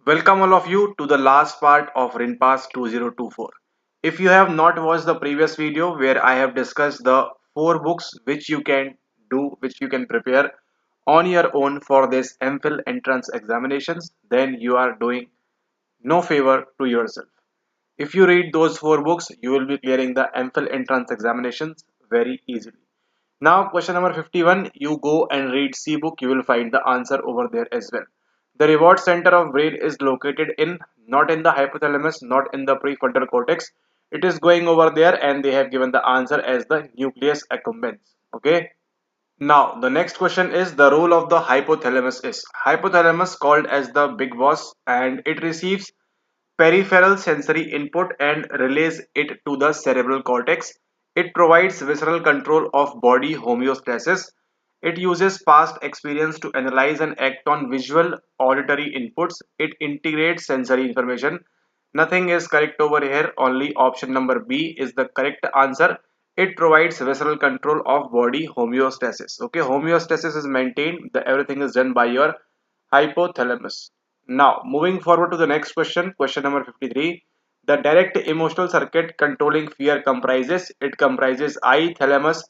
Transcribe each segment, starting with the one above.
Welcome all of you to the last part of RINPAS 2024. If you have not watched the previous video where I have discussed the 4 books which you can prepare on your own for this Mphil entrance examinations, then you are doing no favor to yourself. If you read those 4 books, you will be clearing the Mphil entrance examinations very easily. Now, question number 51, you go and read C book, you will find the answer over there as well. The reward center of brain is located in not in the hypothalamus, not in the prefrontal cortex. It is going over there and they have given the answer as the nucleus accumbens. Okay. Now, the next question is the role of the hypothalamus is. Hypothalamus called as the big boss and it receives peripheral sensory input and relays it to the cerebral cortex. It provides visceral control of body homeostasis. It uses past experience to analyze and act on visual auditory inputs. It integrates sensory information. Nothing is correct over here, only option number B is the correct answer. It provides visceral control of body homeostasis. Okay, homeostasis is maintained, everything is done by your hypothalamus. Now, moving forward to the next question, question number 53. The direct emotional circuit controlling fear comprises I thalamus,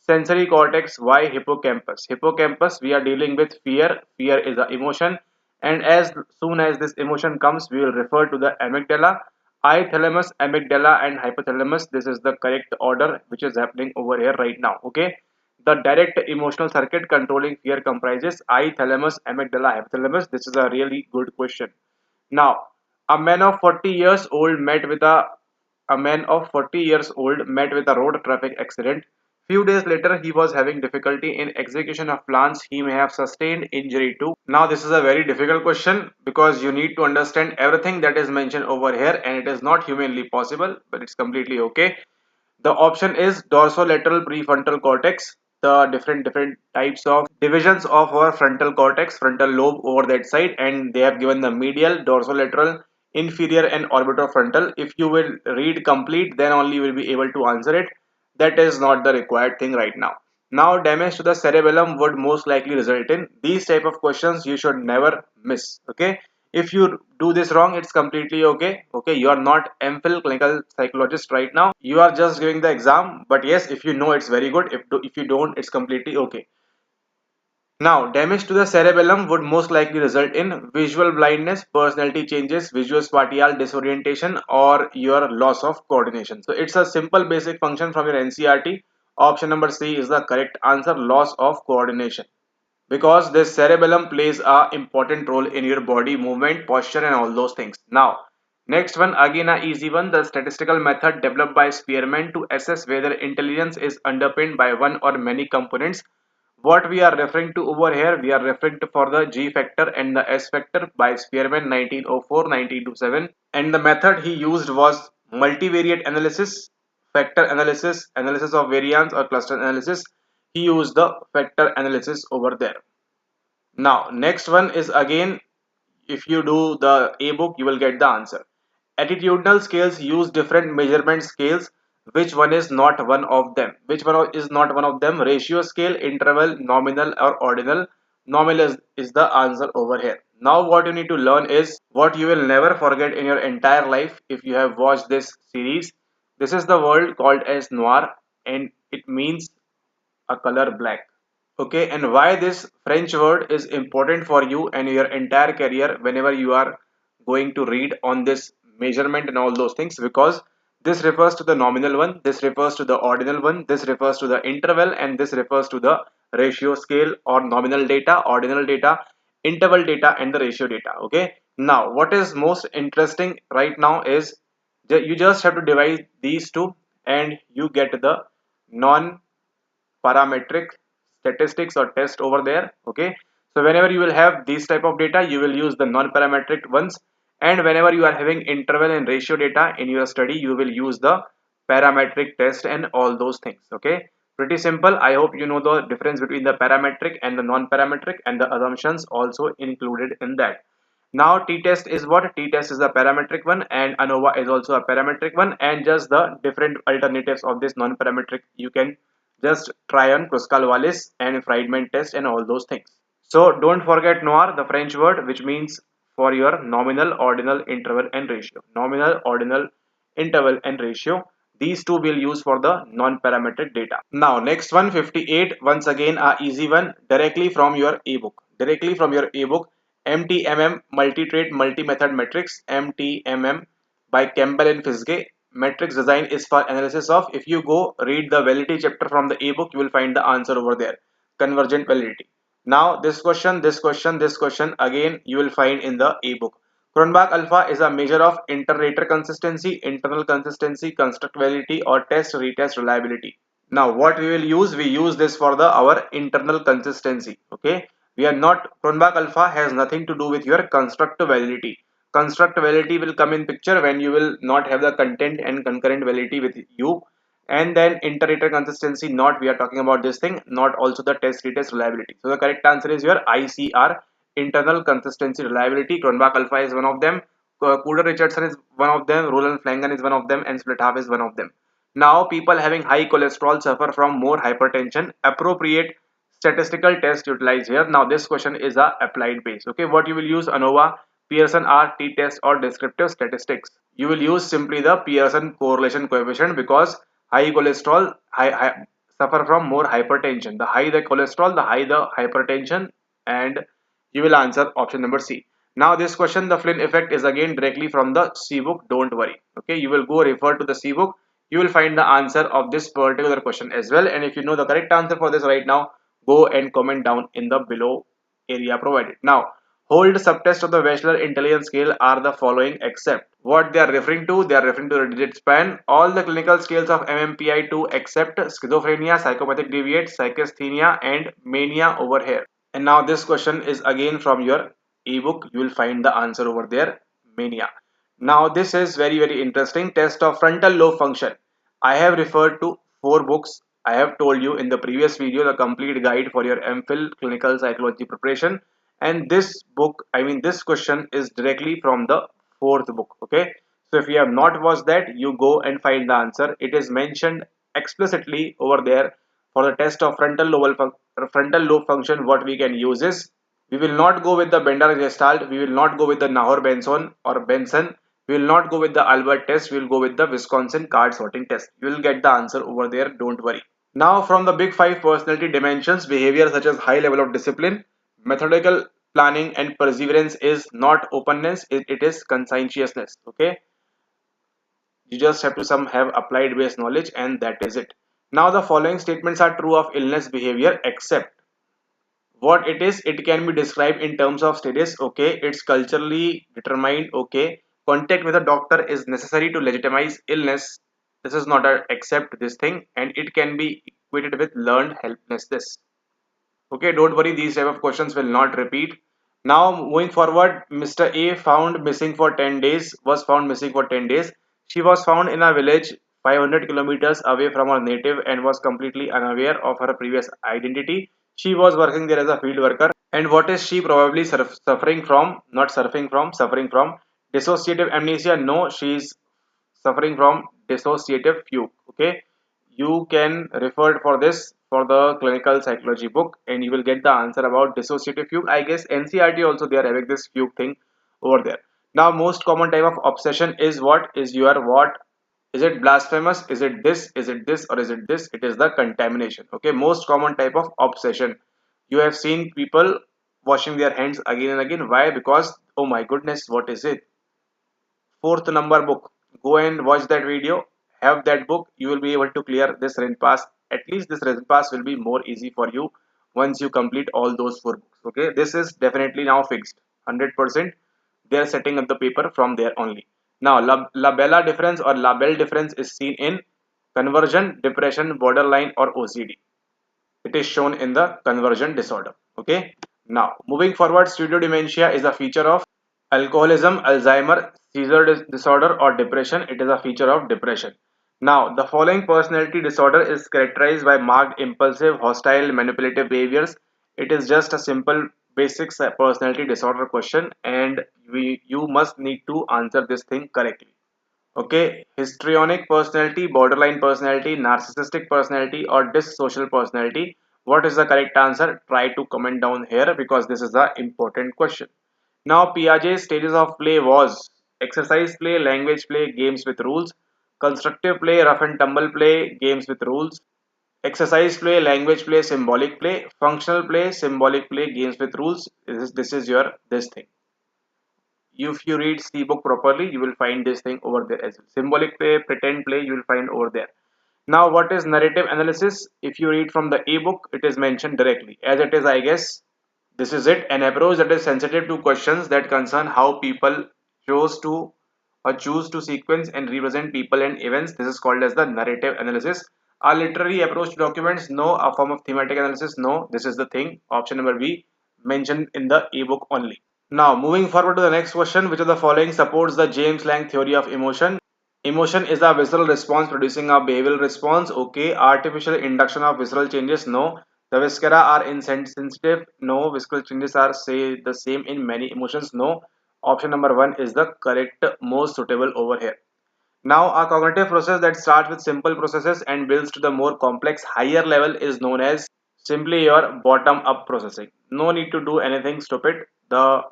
sensory cortex, Y hippocampus. Hippocampus, we are dealing with fear. Fear is an emotion, and as soon as this emotion comes, we will refer to the amygdala. I thalamus, amygdala, and hypothalamus. This is the correct order which is happening over here right now. Okay. The direct emotional circuit controlling fear comprises I thalamus, amygdala, hypothalamus. This is a really good question. Now, a man of 40 years old met with a man of 40 years old met with a road traffic accident. Few days later, he was having difficulty in execution of plans. He may have sustained injury to. Now, this is a very difficult question because you need to understand everything that is mentioned over here, and it is not humanly possible, but it's completely okay. The option is dorsolateral prefrontal cortex, the different types of divisions of our frontal cortex, frontal lobe over that side, and they have given the medial, dorsolateral, inferior, and orbitofrontal. If you will read complete, then only you will be able to answer it. That is not the required thing right now. Now, damage to the cerebellum would most likely result in these type of questions you should never miss. Okay, if you do this wrong, it's completely okay. Okay, you are not MPhil clinical psychologist right now, you are just giving the exam. But yes, if you know, it's very good. If you don't, it's completely okay. Now, damage to the cerebellum would most likely result in visual blindness, personality changes, visuospatial disorientation, or your loss of coordination. So it's a simple basic function from your NCRT. Option number C is the correct answer, loss of coordination, because this cerebellum plays a important role in your body movement, posture, and all those things. Now, next one, again a easy one, the statistical method developed by Spearman to assess whether intelligence is underpinned by one or many components. What we are referring to over here, we are referring to for the G factor and the S factor by Spearman 1904-1927, and the method he used was multivariate analysis, factor analysis, analysis of variance or cluster analysis. He used the factor analysis over there. Now, next one is again, if you do the A book, you will get the answer. Attitudinal scales use different measurement scales. Which one is not one of them? Which one is not one of them? Ratio scale, interval, nominal, or ordinal. Nominal is the answer over here. Now, what you need to learn is what you will never forget in your entire life if you have watched this series. This is the word called as noir, and it means a color black. Okay, and why this French word is important for you and your entire career whenever you are going to read on this measurement and all those things, because this refers to the nominal one, this refers to the ordinal one, this refers to the interval, and this refers to the ratio scale or nominal data, ordinal data, interval data, and the ratio data. Okay, now what is most interesting right now is that you just have to divide these two and you get the non parametric statistics or test over there. Okay, so whenever you will have these type of data, you will use the non-parametric ones, and whenever you are having interval and ratio data in your study, you will use the parametric test and all those things. Okay, pretty simple. I hope you know the difference between the parametric and the non-parametric and the assumptions also included in that. Now t-test is what? T-test is the parametric one and ANOVA is also a parametric one, and just the different alternatives of this non-parametric you can just try on Kruskal-Wallis and Friedman test and all those things. So don't forget noir, the French word which means for your nominal, ordinal, interval and ratio. Nominal, ordinal, interval and ratio. These two will use for the non-parametric data. Now next one, 58, once again a easy one, directly from your ebook. Directly from your ebook, MTMM, multi-trait multi-method matrix, MTMM by Campbell and Fisgay. Matrix design is for analysis of, if you go read the validity chapter from the ebook, you will find the answer over there. Convergent validity. Now this question, this question, this question again you will find in the ebook. Cronbach alpha is a measure of inter-rater consistency, internal consistency, constructability or test retest reliability. Now what we will use, we use this for the our internal consistency. Okay, we are not, Cronbach alpha has nothing to do with your constructive validity. Construct validity will come in picture when you will not have the content and concurrent validity with you. And then inter-rater consistency, not, we are talking about this thing, not also the test retest reliability. So the correct answer is your ICR, internal consistency reliability. Cronbach alpha is one of them, Cooder Richardson is one of them, Roland Flanagan is one of them, and split half is one of them. Now people having high cholesterol suffer from more hypertension. Appropriate statistical test utilized here. Now this question is a applied base. Okay, what you will use, ANOVA, Pearson R-T test or descriptive statistics. You will use simply the Pearson correlation coefficient, because high cholesterol suffer from more hypertension. The high the cholesterol, the high the hypertension, and you will answer option number C. Now this question, the Flynn effect, is again directly from the C book. Don't worry. Okay, you will go refer to the C book. You will find the answer of this particular question as well. And if you know the correct answer for this right now, go and comment down in the below area provided. Now, hold subtest of the Wechsler intelligence scale are the following except. What they are referring to? They are referring to the digit span. All the clinical scales of MMPI2 except schizophrenia, psychopathic deviate, psychasthenia and mania over here. And now this question is again from your ebook. You will find the answer over there, mania. Now this is very interesting. Test of frontal lobe function. I have referred to 4 books. I have told you in the previous video the complete guide for your Mphil clinical psychology preparation, and this book, I mean this question, is directly from the 4th book. Okay, so if you have not watched that, you go and find the answer. It is mentioned explicitly over there. For the test of frontal lobe function, what we can use is, we will not go with the Bender Gestalt, we will not go with the Nahor Benson or Benson, we will not go with the Albert test, we will go with the Wisconsin card sorting test. You will get the answer over there, don't worry. Now from the big 5 personality dimensions, behavior such as high level of discipline, methodical planning and perseverance is not openness, it is conscientiousness. Okay, you just have to have applied based knowledge, and that is it. Now the following statements are true of illness behavior except. What it is, it can be described in terms of status. Okay, it's culturally determined. Okay, contact with a doctor is necessary to legitimize illness. This is not a accept this thing, and it can be equated with learned helplessness. Okay, don't worry, these type of questions will not repeat. Now moving forward, Mr. A found missing for 10 days, was found missing for 10 days. She was found in a village 500 kilometers away from her native and was completely unaware of her previous identity. She was working there as a field worker. And what is she probably suffering from? Not surfing from, suffering from. Dissociative amnesia? No, she is suffering from dissociative fugue. Okay, you can refer for this for the clinical psychology book, and you will get the answer about dissociative fugue. I guess NCRT also they are having this fugue thing over there. Now most common type of obsession is what? Is your what? Is it blasphemous? Is it this? Is it this? Or is it this? It is the contamination. Okay, most common type of obsession. You have seen people washing their hands again and again. Why? Because, oh my goodness, what is it? 4th number book. Go and watch that video. Have that book. You will be able to clear this RINPAS. At least this RINPAS will be more easy for you once you complete all those 4 books. Okay, this is definitely now fixed. 100%. They are setting up the paper from there only. Now, labella difference or label difference is seen in conversion, depression, borderline, or OCD. It is shown in the conversion disorder. Okay. Now, moving forward, pseudodementia is a feature of alcoholism, Alzheimer, seizure disorder, or depression. It is a feature of depression. Now, the following personality disorder is characterized by marked impulsive, hostile, manipulative behaviors. It is just a simple basic personality disorder question, and you must need to answer this thing correctly. Okay, histrionic personality, borderline personality, narcissistic personality, or dissocial personality. What is the correct answer? Try to comment down here because this is the important question. Now Piaget's stages of play was exercise play, language play, games with rules, constructive play, rough and tumble play, games with rules, exercise play, language play, symbolic play, functional play, symbolic play, games with rules. This is your this thing. If you read C book properly, you will find this thing over there as well. Symbolic play, pretend play, you will find over there. Now, what is narrative analysis? If you read from the ebook, it is mentioned directly. As it is, I guess, this is it. An approach that is sensitive to questions that concern how people chose to or choose to sequence and represent people and events. This is called as the narrative analysis. A literary approach to documents? No. A form of thematic analysis? No. This is the thing. Option number B mentioned in the ebook only. Now, moving forward to the next question, which of the following supports the James Lang theory of emotion? Emotion is a visceral response producing a behavioral response. Okay. Artificial induction of visceral changes? No. The viscera are insensitive? No. Visceral changes are say the same in many emotions? No. Option number one is the correct, most suitable over here. Now, a cognitive process that starts with simple processes and builds to the more complex, higher level is known as simply your bottom-up processing. No need to do anything stupid. The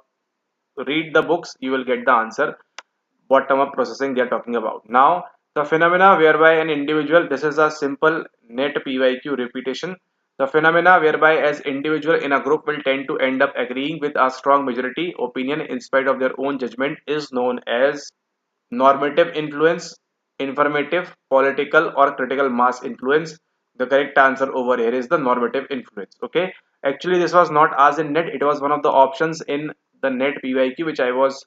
read the books, you will get the answer. Bottom up processing they are talking about. Now, the phenomena whereby an individual, this is a simple net PYQ repetition. The phenomena whereby as individual in a group will tend to end up agreeing with a strong majority opinion in spite of their own judgment is known as normative influence, informative, political, or critical mass influence. The correct answer over here is the normative influence. Okay. Actually, this was not as in net. It was one of the options in the net PYQ which I was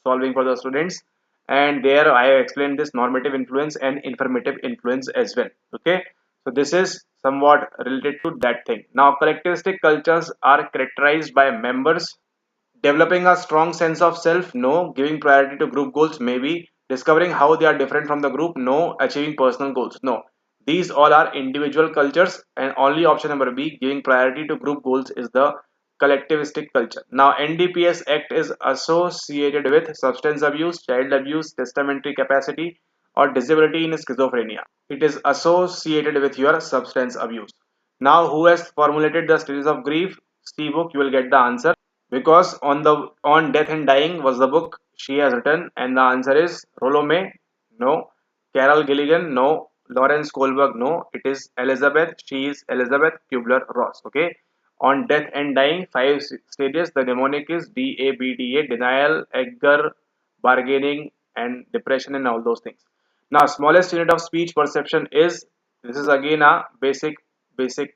solving for the students. And there I have explained this normative influence and informative influence as well. Okay. So this is somewhat related to that thing. Now, collectivistic cultures are characterized by members developing a strong sense of self? No. Giving priority to group goals? Maybe. Discovering how they are different from the group? No. Achieving personal goals? No. These all are individual cultures, and only option number B, giving priority to group goals, is the collectivistic culture. Now, NDPS Act is associated with substance abuse, child abuse, testamentary capacity, or disability in schizophrenia. It is associated with your substance abuse. Now, who has formulated the stages of grief? C book, you will get the answer because on death and dying was the book she has written, and the answer is Rollo May. No. Carol Gilligan? No. Lawrence Kohlberg? No. It is Elizabeth. She is Elizabeth Kubler-Ross. Okay. On death and dying, five stages. The mnemonic is DABDA: denial, anger, bargaining, and depression, and all those things. Now, smallest unit of speech perception is, this is again a basic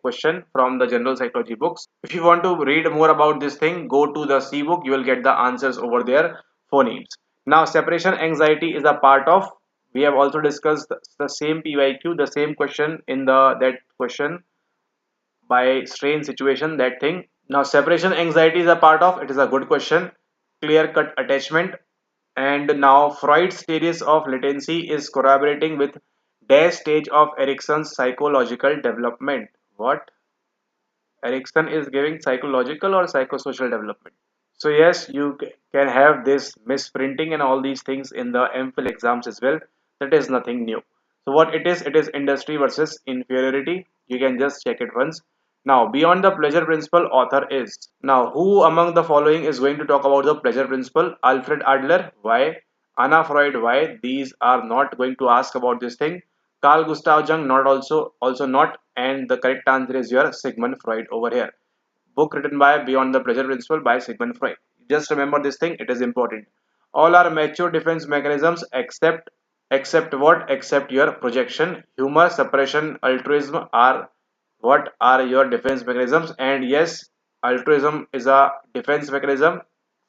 question from the general psychology books. If you want to read more about this thing, go to the C book. You will get the answers over there. Phonemes. Now, separation anxiety is a part of. We have also discussed the same PYQ, the same question in the that question by strain situation, that thing. Now, separation anxiety is a part of. It is a good question. Clear cut attachment. And now Freud's stages of latency is corroborating with dash stage of Erickson's psychological development. What? Erickson is giving psychological or psychosocial development. So yes, you can have this misprinting and all these things in the Mphil exams as well. That is nothing new. So what it is industry versus inferiority. You can just check it once. Now, beyond the pleasure principle, author is. Now, who among the following is going to talk about the pleasure principle? Alfred Adler, why? Anna Freud, why? These are not going to ask about this thing. Carl Gustav Jung, not also not. And the correct answer is your Sigmund Freud over here. Book written by Beyond the Pleasure Principle by Sigmund Freud. Just remember this thing, it is important. All are mature defense mechanisms except what? Except your projection. Humor, suppression, altruism are what are your defense mechanisms. And yes, altruism is a defense mechanism.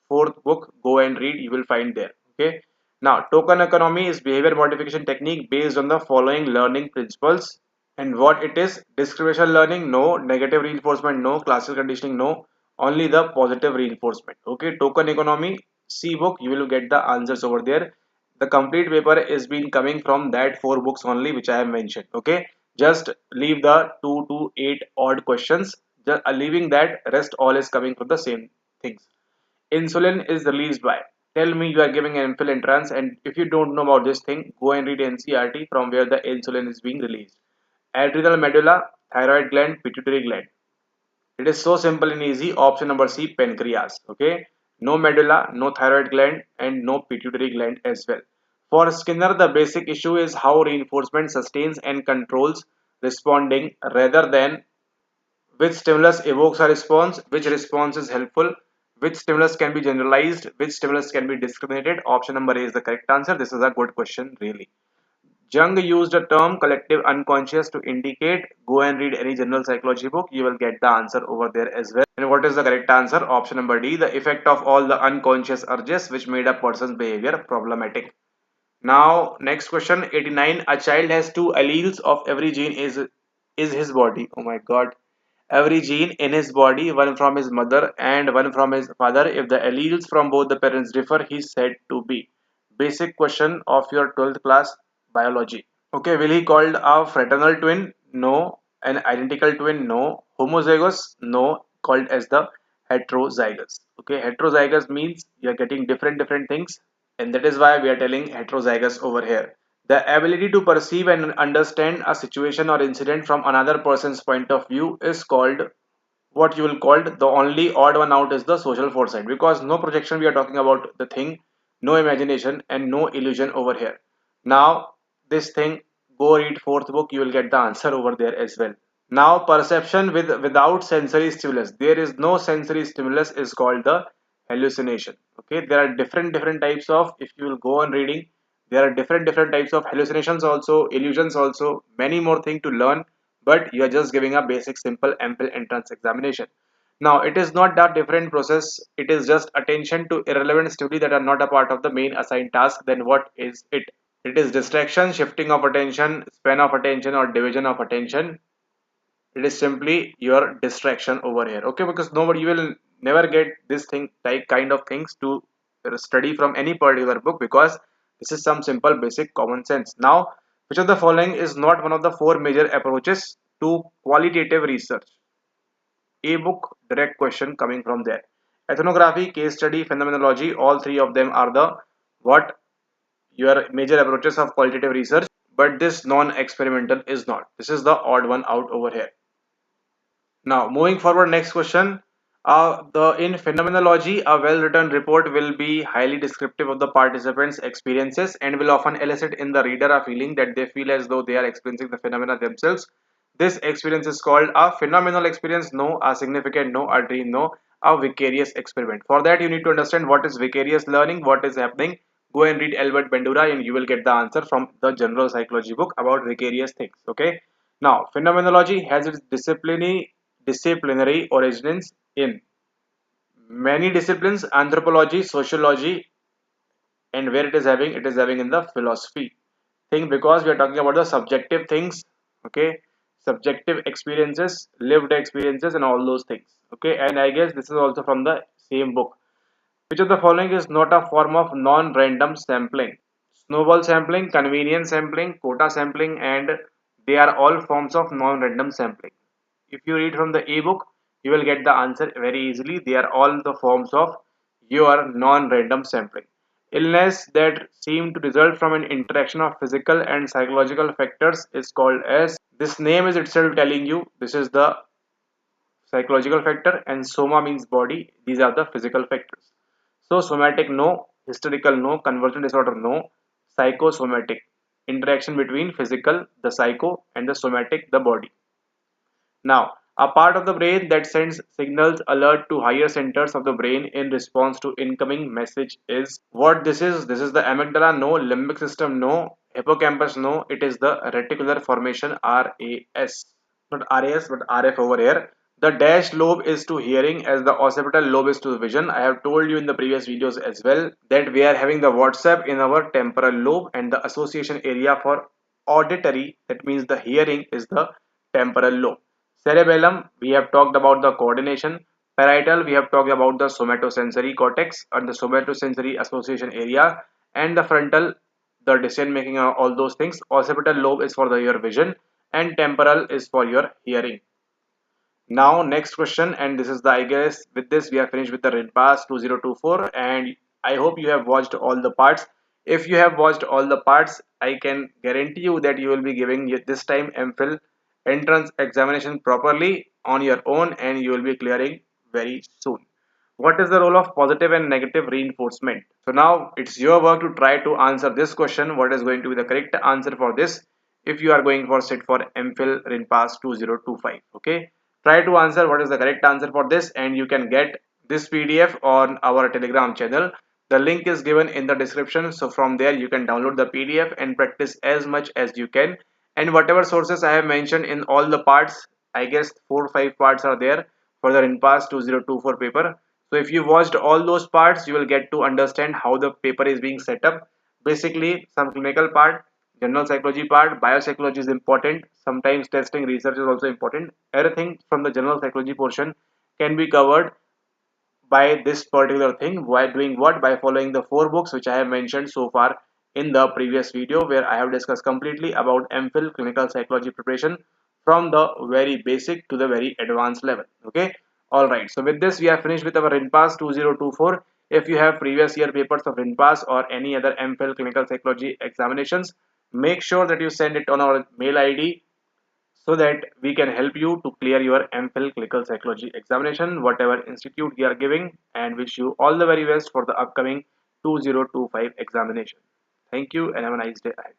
Fourth book, go and read, you will find there. Okay. Now, token economy is behavior modification technique based on the following learning principles. And what it is? Discrimination learning? No. Negative reinforcement? No. Classical conditioning? No. Only the positive reinforcement. Okay. Token economy, C book, you will get the answers over there. The complete paper is been coming from that four books only which I have mentioned. Okay. Just leave the 2 to 8 odd questions. Just leaving that, rest all is coming from the same things. Insulin is released by. Tell me you are giving an Mphil entrance, and if you don't know about this thing, go and read NCRT from where the insulin is being released. Adrenal medulla, thyroid gland, pituitary gland. It is so simple and easy. Option number C, pancreas. Okay. no medulla, no thyroid gland, and no pituitary gland as well. For Skinner, the basic issue is how reinforcement sustains and controls responding rather than which stimulus evokes a response, which response is helpful, which stimulus can be generalized, which stimulus can be discriminated. Option number A is the correct answer. This is a good question, really. Jung used the term collective unconscious to indicate, go and read any general psychology book, you will get the answer over there as well. And what is the correct answer? Option number D, the effect of all the unconscious urges which made a person's behavior problematic. Now, next question 89. A child has two alleles of every gene is his body. Oh my god. Every gene in his body, one from his mother and one from his father. If the alleles from both the parents differ, he is said to be. Basic question of your 12th class biology. Okay, will he called a fraternal twin? No. An identical twin? No. Homozygous? No. Called as the heterozygous. Okay, heterozygous means you are getting different things, and that is why we are telling heterozygous over here. The ability to perceive and understand a situation or incident from another person's point of view is called what you will call the only odd one out is the social foresight, because no projection, we are talking about the thing, no imagination and no illusion over here. Now this thing, go read fourth book, you will get the answer over there as well. Now perception without sensory stimulus, there is no sensory stimulus, is called the hallucination. Okay, there are different types of, if you will go on reading, there are different types of hallucinations also, illusions also, many more things to learn, but you are just giving a basic simple Mphil entrance examination. Now it is not that different process, it is just attention to irrelevant stimuli that are not a part of the main assigned task. Then what is it? It is distraction, shifting of attention, span of attention, or division of attention. It is simply your distraction over here. Okay, because nobody, you will never get this thing type kind of things to study from any particular book, because this is some simple basic common sense. Now, which of the following is not one of the four major approaches to qualitative research? A book, direct question coming from there. Ethnography, case study, phenomenology, all three of them are the what your major approaches of qualitative research, but this non-experimental is not. This is the odd one out over here. Now, moving forward, next question. The in phenomenology, a well-written report will be highly descriptive of the participants' experiences and will often elicit in the reader a feeling that they feel as though they are experiencing the phenomena themselves. This experience is called a phenomenal experience, no, a significant no, a dream no, a vicarious experiment. For that, you need to understand what is vicarious learning, what is happening. Go and read Albert Bandura and you will get the answer from the general psychology book about vicarious things. Okay. Now, phenomenology has its disciplinary origins in many disciplines, anthropology, sociology, and where it is having in the philosophy thing, because we are talking about the subjective things. Okay, subjective experiences, lived experiences, and all those things. Okay, and I guess this is also from the same book. Which of the following is not a form of non-random sampling? Snowball sampling, convenience sampling, quota sampling, and they are all forms of non-random sampling. If you read from the ebook, you will get the answer very easily. They are all the forms of your non-random sampling. Illness that seem to result from an interaction of physical and psychological factors is called as, this name is itself telling you this is the psychological factor, and soma means body. These are the physical factors. So somatic no, hysterical no, conversion disorder no, psychosomatic, interaction between physical, the psycho, and the somatic, the body. Now, a part of the brain that sends signals alert to higher centers of the brain in response to incoming message is what this is. This is the amygdala no, limbic system no, hippocampus no, it is the reticular formation RAS. Not RAS but RF over here. The dash lobe is to hearing as the occipital lobe is to vision. I have told you in the previous videos as well that we are having the WhatsApp in our temporal lobe, and the association area for auditory, that means the hearing, is the temporal lobe. Cerebellum, we have talked about the coordination. Parietal, we have talked about the somatosensory cortex and the somatosensory association area. And the frontal, the decision making, all those things. Occipital lobe is for the your vision, and temporal is for your hearing. Now next question, and this is the, I guess with this we are finished with the RINPAS 2024, and I hope you have watched all the parts. If you have watched all the parts, I can guarantee you that you will be giving this time Mphil entrance examination properly on your own, and you will be clearing very soon. What is the role of positive and negative reinforcement? So now it's your work to try to answer this question. What is going to be the correct answer for this if you are going for sit for Mphil RINPAS 2025? Okay, try to answer what is the correct answer for this, and you can get this PDF on our Telegram channel. The link is given in the description. So from there you can download the PDF and practice as much as you can. And whatever sources I have mentioned in all the parts, I guess 4 or 5 parts are there for the RINPAS 2024 paper. So if you watched all those parts, you will get to understand how the paper is being set up. Basically, some clinical part, general psychology part, biopsychology is important. Sometimes testing research is also important. Everything from the general psychology portion can be covered by this particular thing. By doing what? By following the 4 books which I have mentioned so far in the previous video, where I have discussed completely about Mphil clinical psychology preparation from the very basic to the very advanced level. Okay, all right, so with this we are finished with our RINPAS 2024. If you have previous year papers of RINPAS or any other Mphil clinical psychology examinations, make sure that you send it on our mail ID so that we can help you to clear your Mphil clinical psychology examination, whatever institute we are giving, and wish you all the very best for the upcoming 2025 examination. Thank you and have a nice day ahead.